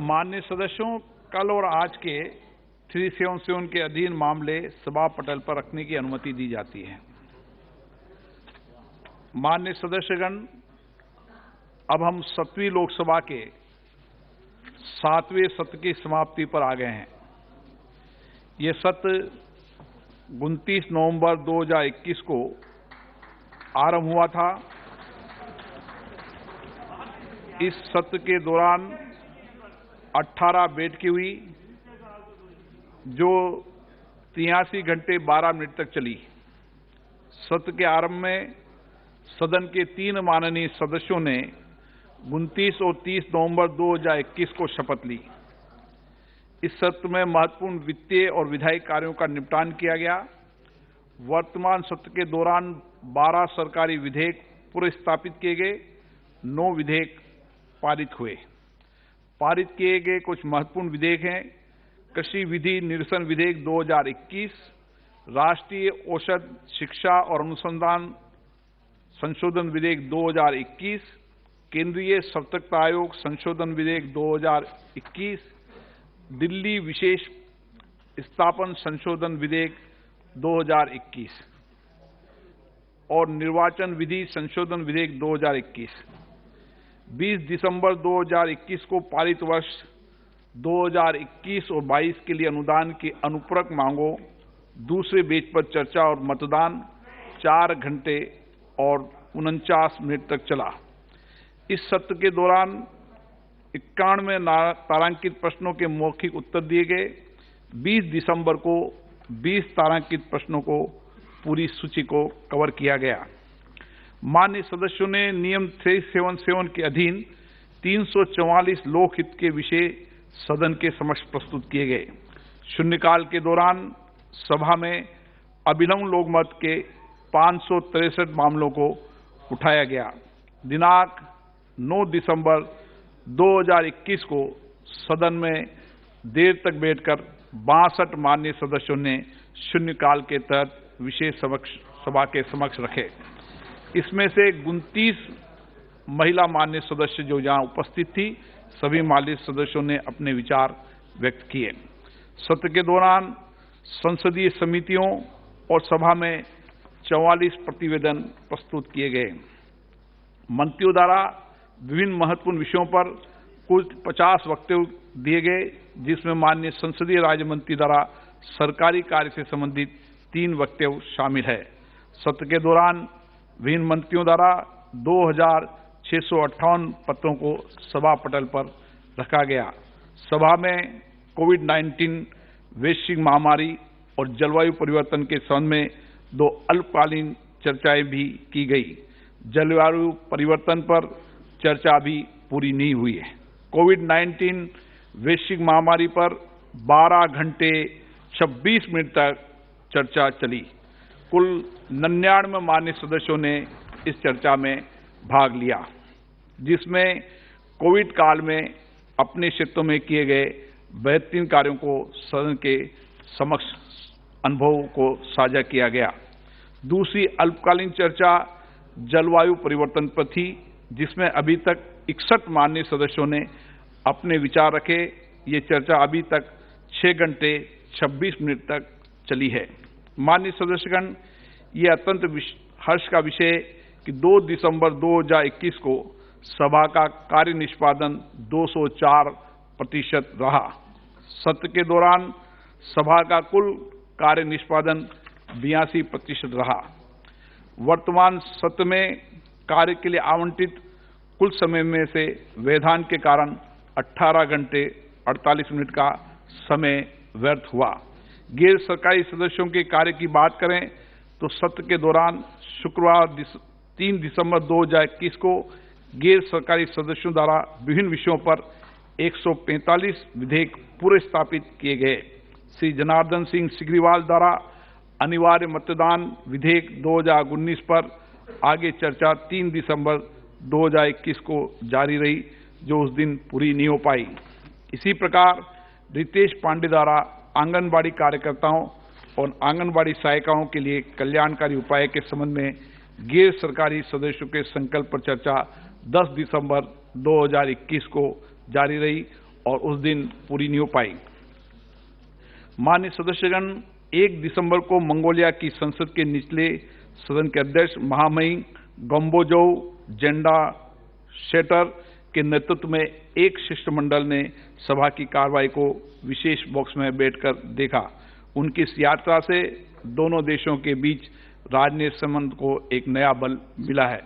माननीय सदस्यों, कल और आज के 377 के अधीन मामले सभा पटल पर रखने की अनुमति दी जाती है। माननीय सदस्यगण, अब हम 7वीं लोकसभा के 7वें सत्र की समाप्ति पर आ गए हैं। ये सत्र 29 नवंबर 2021 को आरंभ हुआ था। इस सत्र के दौरान 18 बैठकें हुई, जो 83 घंटे 12 मिनट तक चली। सत्र के आरंभ में सदन के 3 माननीय सदस्यों ने 29 और 30 नवंबर 2021 को शपथ ली। इस सत्र में महत्वपूर्ण वित्तीय और विधायी कार्यों का निपटान किया गया। वर्तमान सत्र के दौरान 12 सरकारी विधेयक पुनर्स्थापित किए गए, 9 विधेयक पारित हुए। पारित किए गए कुछ महत्वपूर्ण विधेयक हैं: कृषि विधि निरसन विधेयक 2021, राष्ट्रीय औषध शिक्षा और अनुसंधान संशोधन विधेयक 2021, केंद्रीय सतर्कता आयोग संशोधन विधेयक 2021, दिल्ली विशेष स्थापन संशोधन विधेयक 2021 और निर्वाचन विधि संशोधन विधेयक 2021। 20 दिसंबर 2021 को पारित वर्ष 2021 और 22 के लिए अनुदान की अनुपूरक मांगों दूसरे बैच पर चर्चा और मतदान 4 घंटे और 49 मिनट तक चला। इस सत्र के दौरान 91 तारांकित प्रश्नों के मौखिक उत्तर दिए गए। 20 दिसंबर को 20 तारांकित प्रश्नों को पूरी सूची को कवर किया गया। माननीय सदस्यों ने नियम 377 के अधीन 344 लोकहित के विषय सदन के समक्ष प्रस्तुत किए गए। शून्यकाल के दौरान सभा में अभिनव लोकमत के 563 मामलों को उठाया गया। दिनांक 9 दिसंबर 2021 को सदन में देर तक बैठकर 62 माननीय सदस्यों ने शून्यकाल के तहत विषय सभा के समक्ष रखे। इसमें से 29 महिला माननीय सदस्य जो यहां उपस्थित थी, सभी माननीय सदस्यों ने अपने विचार व्यक्त किए। सत्र के दौरान संसदीय समितियों और सभा में 44 प्रतिवेदन प्रस्तुत किए गए। मंत्रियों द्वारा विभिन्न महत्वपूर्ण विषयों पर कुल 50 वक्तव्य दिए गए, जिसमें माननीय संसदीय राज्य मंत्री द्वारा सरकारी कार्य से संबंधित 3 वक्तव्य शामिल है। सत्र के दौरान विभिन्न मंत्रियों द्वारा 2658 पत्रों को सभा पटल पर रखा गया। सभा में कोविड-19 वैश्विक महामारी और जलवायु परिवर्तन के संबंध में 2 अल्पकालीन चर्चाएं भी की गई। जलवायु परिवर्तन पर चर्चा अभी पूरी नहीं हुई है। कोविड-19 वैश्विक महामारी पर 12 घंटे 26 मिनट तक चर्चा चली। कुल 99 माननीय सदस्यों ने इस चर्चा में भाग लिया, जिसमें कोविड काल में अपने क्षेत्रों में किए गए बेहतरीन कार्यों को सदन के समक्ष अनुभव को साझा किया गया। दूसरी अल्पकालीन चर्चा जलवायु परिवर्तन पर थी, जिसमें अभी तक 61 माननीय सदस्यों ने अपने विचार रखे। ये चर्चा अभी तक 6 घंटे 26 मिनट तक चली है। माननीय सदस्यगण, ये अत्यंत हर्ष का विषय कि 2 दिसंबर 2021 को सभा का कार्य निष्पादन 204% रहा। सत्र के दौरान सभा का कुल कार्य निष्पादन 82% रहा। वर्तमान सत्र में कार्य के लिए आवंटित कुल समय में से व्यवधान के कारण 18 घंटे 48 मिनट का समय व्यर्थ हुआ। गैर सरकारी सदस्यों के कार्य की बात करें तो सत्र के दौरान शुक्रवार 3 दिसंबर 2021 को गैर सरकारी सदस्यों द्वारा विभिन्न विषयों पर 145 विधेयक पूर्व स्थापित किए गए। श्री जनार्दन सिंह सिग्रीवाल द्वारा अनिवार्य मतदान विधेयक 2019 पर आगे चर्चा 3 दिसंबर 2021 को जारी रही, जो उस दिन पूरी नहीं हो पाई। इसी प्रकार रितेश पांडे द्वारा आंगनबाड़ी कार्यकर्ताओं और आंगनबाड़ी सहायिकाओं के लिए कल्याणकारी उपाय के संबंध में गैर सरकारी सदस्यों के संकल्प पर चर्चा 10 दिसंबर 2021 को जारी रही और उस दिन पूरी नहीं हो पाई। माननीय सदस्यगण, 1 दिसंबर को मंगोलिया की संसद के निचले सदन के अध्यक्ष महामहिम गम्बोजोव जेंडा शेटर के नेतृत्व में एक शिष्टमंडल ने सभा की कार्रवाई को विशेष बॉक्स में बैठकर देखा। उनकी इस यात्रा से दोनों देशों के बीच राजनीतिक संबंध को एक नया बल मिला है।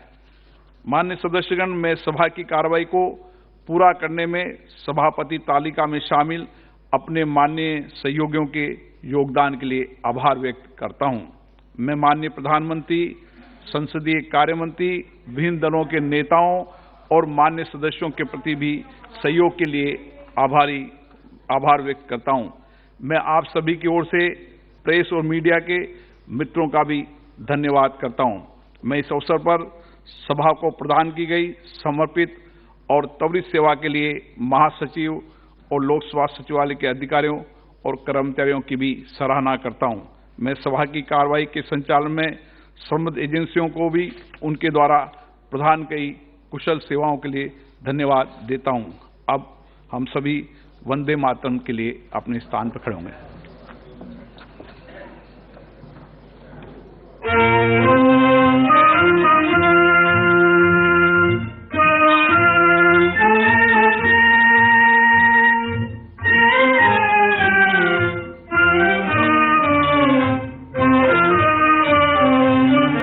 माननीय सदस्यगण, मैं सभा की कार्रवाई को पूरा करने में सभापति तालिका में शामिल अपने माननीय सहयोगियों के योगदान के लिए आभार व्यक्त करता हूं। मैं माननीय प्रधानमंत्री, संसदीय कार्य मंत्री, विभिन्न दलों के नेताओं और माननीय सदस्यों के प्रति भी सहयोग के लिए आभार व्यक्त करता हूं। मैं आप सभी की ओर से प्रेस और मीडिया के मित्रों का भी धन्यवाद करता हूं। मैं इस अवसर पर सभा को प्रदान की गई समर्पित और त्वरित सेवा के लिए महासचिव और लोक स्वास्थ्य सचिवालय के अधिकारियों और कर्मचारियों की भी सराहना करता हूं। मैं सभा की कार्रवाई के संचालन में संबद्ध एजेंसियों को भी उनके द्वारा प्रदान की कुशल सेवाओं के लिए धन्यवाद देता हूं। अब हम सभी वंदे मातरम के लिए अपने स्थान पर खड़े होंगे।